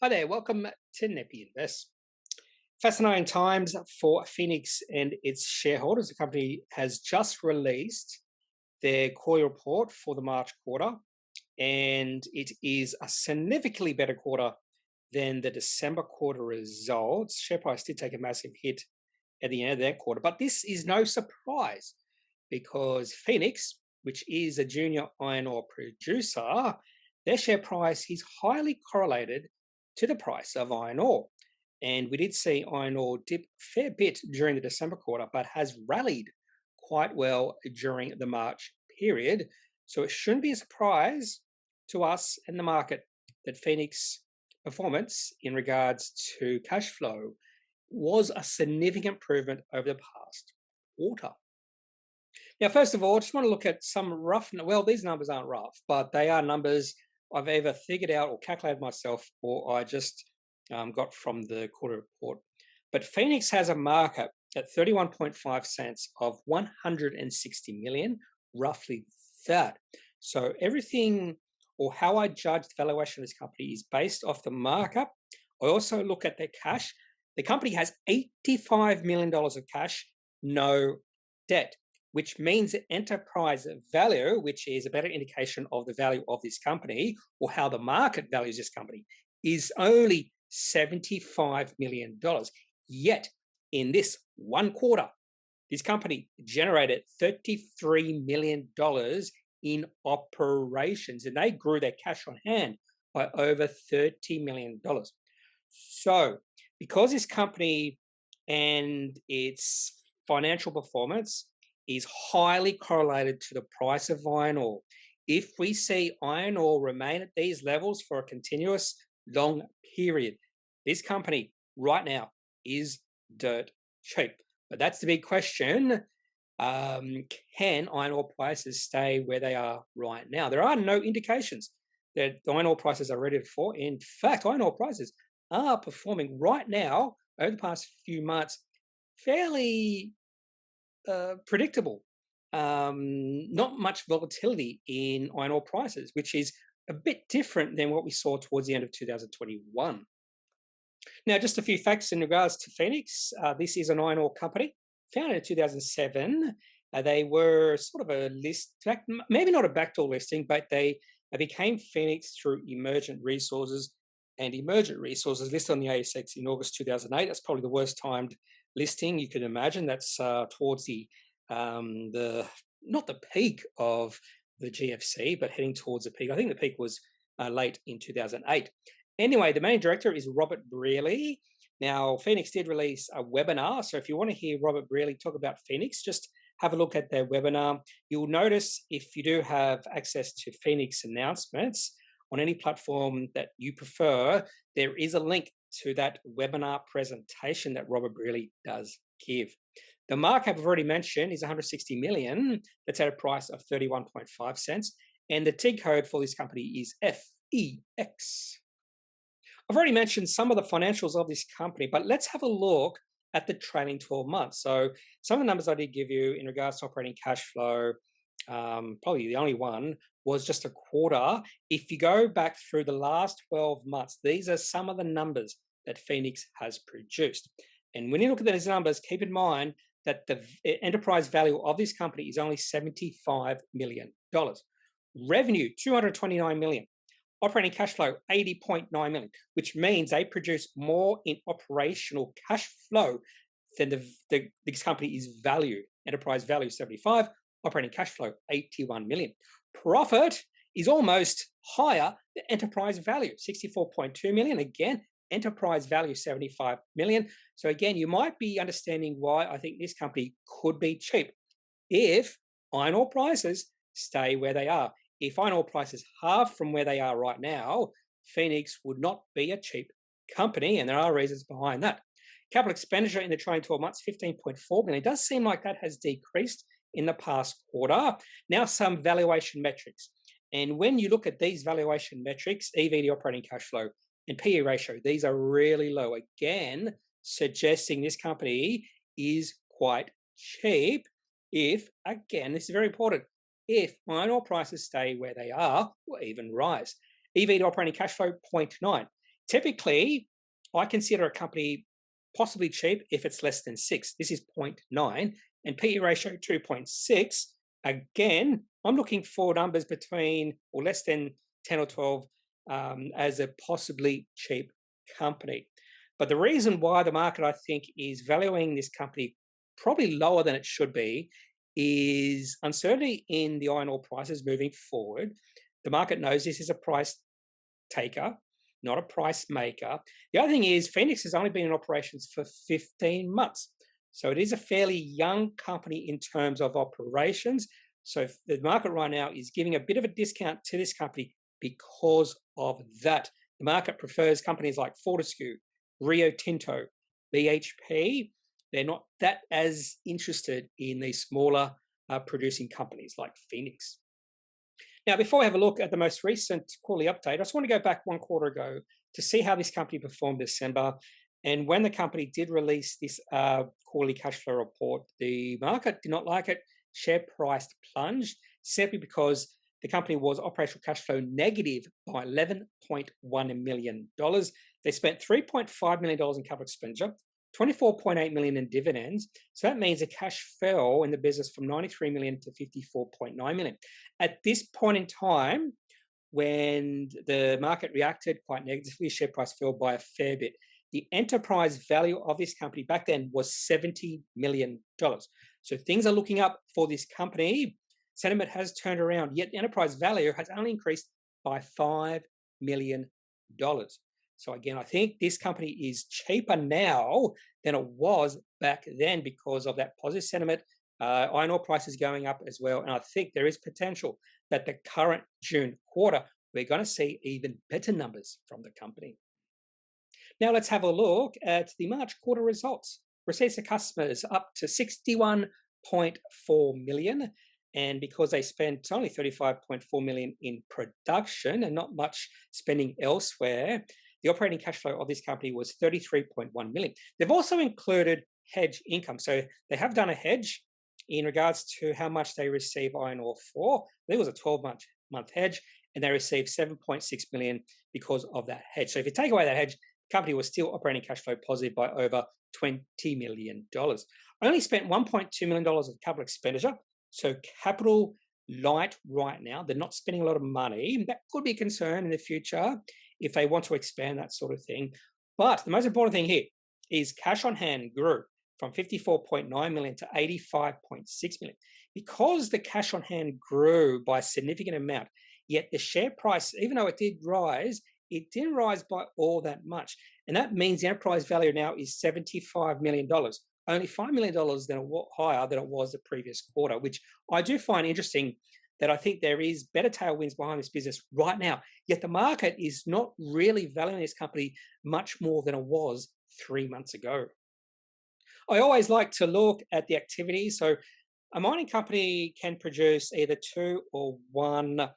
Hi there, welcome to Nepi Invest. Fascinating times for Phoenix and its shareholders. The company has just released their quarterly report for the March quarter, and it is a significantly better quarter than the December quarter results. Share price did take a massive hit at the end of that quarter, but this is no surprise because Phoenix, which is a junior iron ore producer, their share price is highly correlated to the price of iron ore. And we did see iron ore dip a fair bit during the December quarter, but has rallied quite well during the March period. So it shouldn't be a surprise to us in the market that Phoenix performance in regards to cash flow was a significant improvement over the past quarter. Now, first of all, I just want to look at some well, these numbers aren't rough, but they are numbers I've either figured out or calculated myself, or I just got from the quarter report. But Phoenix has a market at 31.5 cents of 160 million, roughly that. So everything, or how I judge the valuation of this company, is based off the markup. I also look at their cash. The company has $85 million of cash, no debt, which means the enterprise value, which is a better indication of the value of this company or how the market values this company, is only $75 million. Yet, in this one quarter, this company generated $33 million in operations, and they grew their cash on hand by over $30 million. So, because this company and its financial performance is highly correlated to the price of iron ore, if we see iron ore remain at these levels for a continuous long period, this company right now is dirt cheap. But that's the big question. Can iron ore prices stay where they are right now? There are no indications that iron ore prices are ready for. In fact, iron ore prices are performing right now over the past few months fairly predictable. Not much volatility in iron ore prices, which is a bit different than what we saw towards the end of 2021. Now, just a few facts in regards to Phoenix. This is an iron ore company founded in 2007. They were sort of a list, maybe not a backdoor listing, but they became Phoenix through Emergent Resources. And Emergent Resources listed on the ASX in August 2008. That's probably the worst timed listing you can imagine. That's towards the not the peak of the GFC, but heading towards the peak. I think the peak was late in 2008. Anyway, the main director is Robert Brearley. Now, Phoenix did release a webinar, so if you want to hear Robert Brearley talk about Phoenix, just have a look at their webinar. You'll notice, if you do have access to Phoenix announcements on any platform that you prefer, there is a link to that webinar presentation that Robert Brearley does give. The markup I've already mentioned is 160 million. That's at a price of 31.5 cents. And the TIG code for this company is FEX. I've already mentioned some of the financials of this company, but let's have a look at the trailing 12 months. So some of the numbers I did give you in regards to operating cash flow, probably the only one was just a quarter. If you go back through the last 12 months, these are some of the numbers that Phoenix has produced. And when you look at these numbers, keep in mind that the enterprise value of this company is only $75 million. Revenue, $229 million. Operating cash flow, $80.9 million, which means they produce more in operational cash flow than this company is valued. Enterprise value, 75, operating cash flow, 81 million. Profit is almost higher than enterprise value, 64.2 million. Again, enterprise value, 75 million. So again, you might be understanding why I think this company could be cheap if iron ore prices stay where they are. If iron ore prices halve from where they are right now, Phoenix would not be a cheap company, and there are reasons behind that. Capital expenditure in the trailing 12 months, 15.4 million. It does seem like that has decreased in the past quarter. Now, some valuation metrics. And when you look at these valuation metrics, EV to operating cash flow and PE ratio, these are really low. Again, suggesting this company is quite cheap if, again, this is very important, if iron ore prices stay where they are or even rise. EV to operating cash flow, 0.9. Typically, I consider a company possibly cheap if it's less than 6. This is 0.9 and PE ratio 2.6. Again, I'm looking for numbers between or less than 10 or 12 as a possibly cheap company. But the reason why the market, I think, is valuing this company probably lower than it should be is uncertainty in the iron ore prices moving forward. The market knows this is a price taker, not a price maker. The other thing is Phoenix has only been in operations for 15 months. So it is a fairly young company in terms of operations. So the market right now is giving a bit of a discount to this company because of that. The market prefers companies like Fortescue, Rio Tinto, BHP. They're not that as interested in these smaller producing companies like Phoenix. Now, before we have a look at the most recent quarterly update, I just want to go back one quarter ago to see how this company performed December. And when the company did release this quarterly cash flow report, the market did not like it. Share price plunged simply because the company was operational cash flow negative by $11.1 million. They spent $3.5 million in capital expenditure, $24.8 million in dividends. So that means the cash fell in the business from $93 million to $54.9 million. At this point in time, when the market reacted quite negatively, share price fell by a fair bit. The enterprise value of this company back then was $70 million. So things are looking up for this company. Sentiment has turned around, yet the enterprise value has only increased by $5 million. So again, I think this company is cheaper now than it was back then because of that positive sentiment. Iron ore prices going up as well. And I think there is potential that the current June quarter, we're going to see even better numbers from the company. Now let's have a look at the March quarter results. Receipts to customers up to 61.4 million. And because they spent only 35.4 million in production and not much spending elsewhere, the operating cash flow of this company was 33.1 million. They've also included hedge income. So they have done a hedge in regards to how much they receive iron ore for. There was a 12-month hedge, and they received 7.6 million because of that hedge. So if you take away that hedge, the company was still operating cash flow positive by over $20 million. Only spent $1.2 million of capital expenditure. So capital light right now. They're not spending a lot of money. That could be a concern in the future if they want to expand that sort of thing. But the most important thing here is cash on hand grew from 54.9 million to 85.6 million. Because the cash on hand grew by a significant amount, yet the share price, even though it didn't rise by all that much. And that means the enterprise value now is $75 million, only $5 million higher than it was the previous quarter, which I do find interesting that I think there is better tailwinds behind this business right now. Yet the market is not really valuing this company much more than it was 3 months ago. I always like to look at the activity. So a mining company can produce either 2 or 1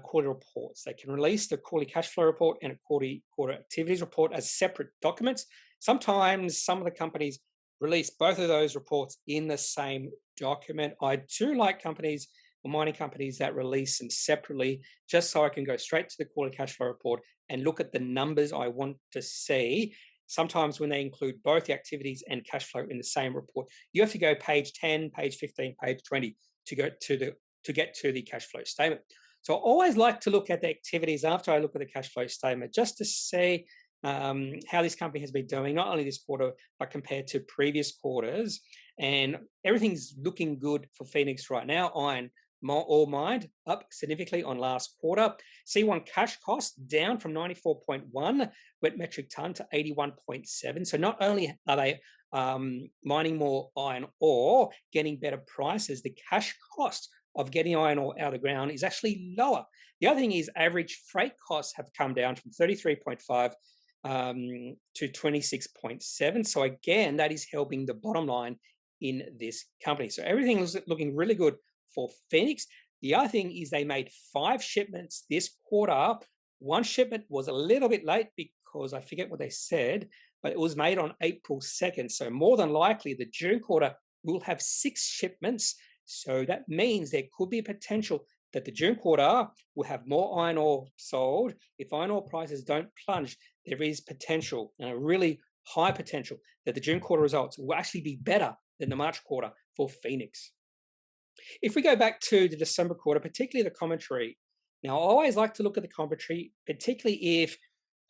quarterly reports. They can release the quarterly cash flow report and a quarter activities report as separate documents. Sometimes some of the companies release both of those reports in the same document. I do like companies or mining companies that release them separately, just so I can go straight to the quarterly cash flow report and look at the numbers I want to see. Sometimes when they include both the activities and cash flow in the same report, you have to go page 10, page 15, page 20 to get to the cash flow statement. So I always like to look at the activities after I look at the cash flow statement, just to see how this company has been doing, not only this quarter, but compared to previous quarters. And everything's looking good for Phoenix right now. Iron ore mined up significantly on last quarter. C1 cash cost down from 94.1 wet metric ton to 81.7. So not only are they mining more iron ore, getting better prices, the cash cost of getting iron ore out of the ground is actually lower. The other thing is average freight costs have come down from 33.5 to 26.7. So again, that is helping the bottom line in this company. So everything is looking really good for Phoenix. The other thing is they made 5 shipments this quarter. 1 shipment was a little bit late because I forget what they said, but it was made on April 2nd. So more than likely the June quarter will have 6 shipments. So that means there could be a potential that the June quarter will have more iron ore sold if iron ore prices don't plunge there is potential, and a really high potential, that the June quarter results will actually be better than the March quarter for Phoenix. If we go back to the December quarter, particularly the commentary, now I always like to look at the commentary, particularly if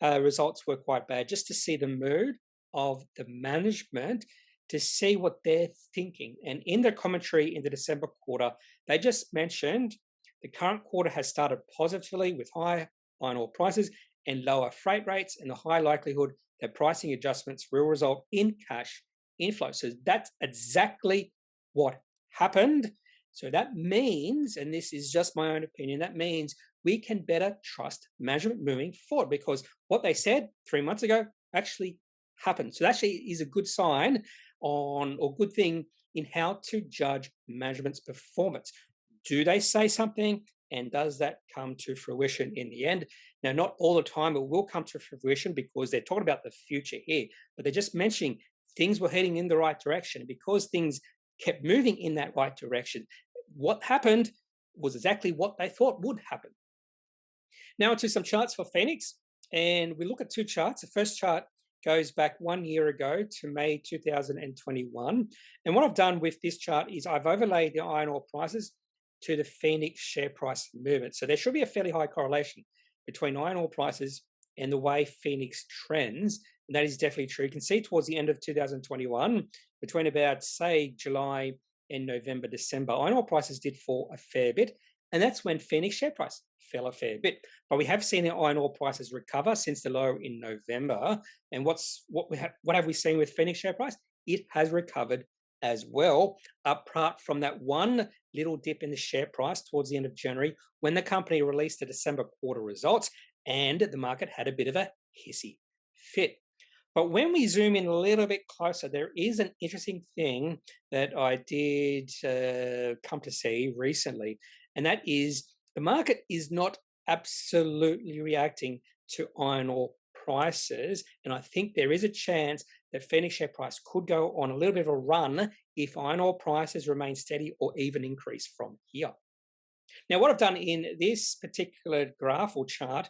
results were quite bad, just to see the mood of the management, to see what they're thinking. And in their commentary in the December quarter, they just mentioned the current quarter has started positively with high iron ore prices and lower freight rates, and the high likelihood that pricing adjustments will result in cash inflow. So that's exactly what happened. So that means, and this is just my own opinion, that means we can better trust management moving forward, because what they said 3 months ago actually happened. So that actually is a good sign on, or good thing in how to judge management's performance. Do they say something, and does that come to fruition in the end? Now, not all the time it will come to fruition, because they're talking about the future here, but they're just mentioning things were heading in the right direction. Because things kept moving in that right direction, what happened was exactly what they thought would happen. Now to some charts for Phoenix, and we look at two charts. The first chart goes back 1 year ago to May 2021. And what I've done with this chart is I've overlaid the iron ore prices to the Phoenix share price movement. So there should be a fairly high correlation between iron ore prices and the way Phoenix trends. And that is definitely true. You can see towards the end of 2021, between about, say, July and November, December, iron ore prices did fall a fair bit. And that's when Phoenix share price fell a fair bit. But we have seen the iron ore prices recover since the low in November. And what have we seen with Phoenix share price? It has recovered as well, apart from that one little dip in the share price towards the end of January, when the company released the December quarter results and the market had a bit of a hissy fit. But when we zoom in a little bit closer, there is an interesting thing that I did come to see recently, and that is the market is not absolutely reacting to iron ore prices. And I think there is a chance that Phoenix share price could go on a little bit of a run if iron ore prices remain steady or even increase from here. Now, what I've done in this particular graph or chart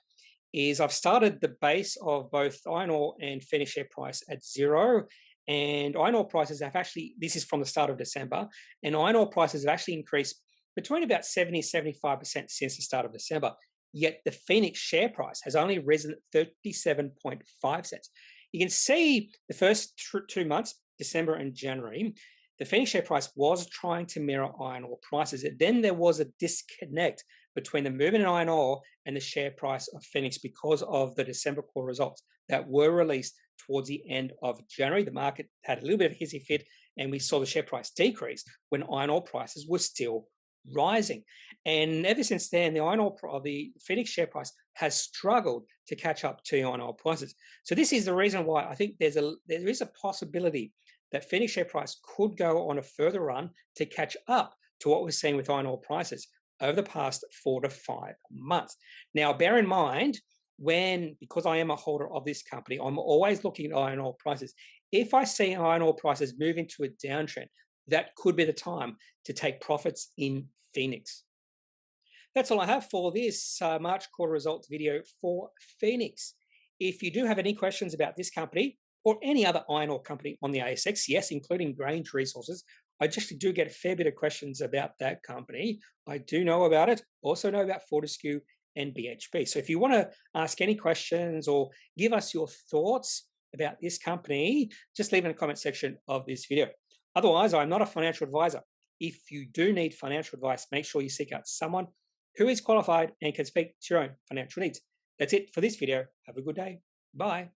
is I've started the base of both iron ore and Phoenix share price at 0. And iron ore prices have actually, this is from the start of December, and iron ore prices have actually increased between about 70-75% since the start of December. Yet the Phoenix share price has only risen 37.5 cents. You can see the first 2 months, December and January, the Phoenix share price was trying to mirror iron ore prices. Then there was a disconnect between the movement in iron ore and the share price of Phoenix because of the December quarter results that were released towards the end of January. The market had a little bit of a hissy fit, and we saw the share price decrease when iron ore prices were still rising. And ever since then, the Phoenix share price has struggled to catch up to iron ore prices. So this is the reason why I think there is a possibility that Phoenix share price could go on a further run to catch up to what we're seeing with iron ore prices over the past 4 to 5 months. Now, bear in mind, because I am a holder of this company, I'm always looking at iron ore prices. If I see iron ore prices move into a downtrend, that could be the time to take profits in Phoenix. That's all I have for this March quarter results video for Phoenix. If you do have any questions about this company or any other iron ore company on the ASX, yes, including Grange Resources, I just do get a fair bit of questions about that company. I do know about it, also know about Fortescue and BHP. So if you want to ask any questions or give us your thoughts about this company, just leave in the comment section of this video. Otherwise, I'm not a financial advisor. If you do need financial advice, make sure you seek out someone who is qualified and can speak to your own financial needs. That's it for this video. Have a good day. Bye.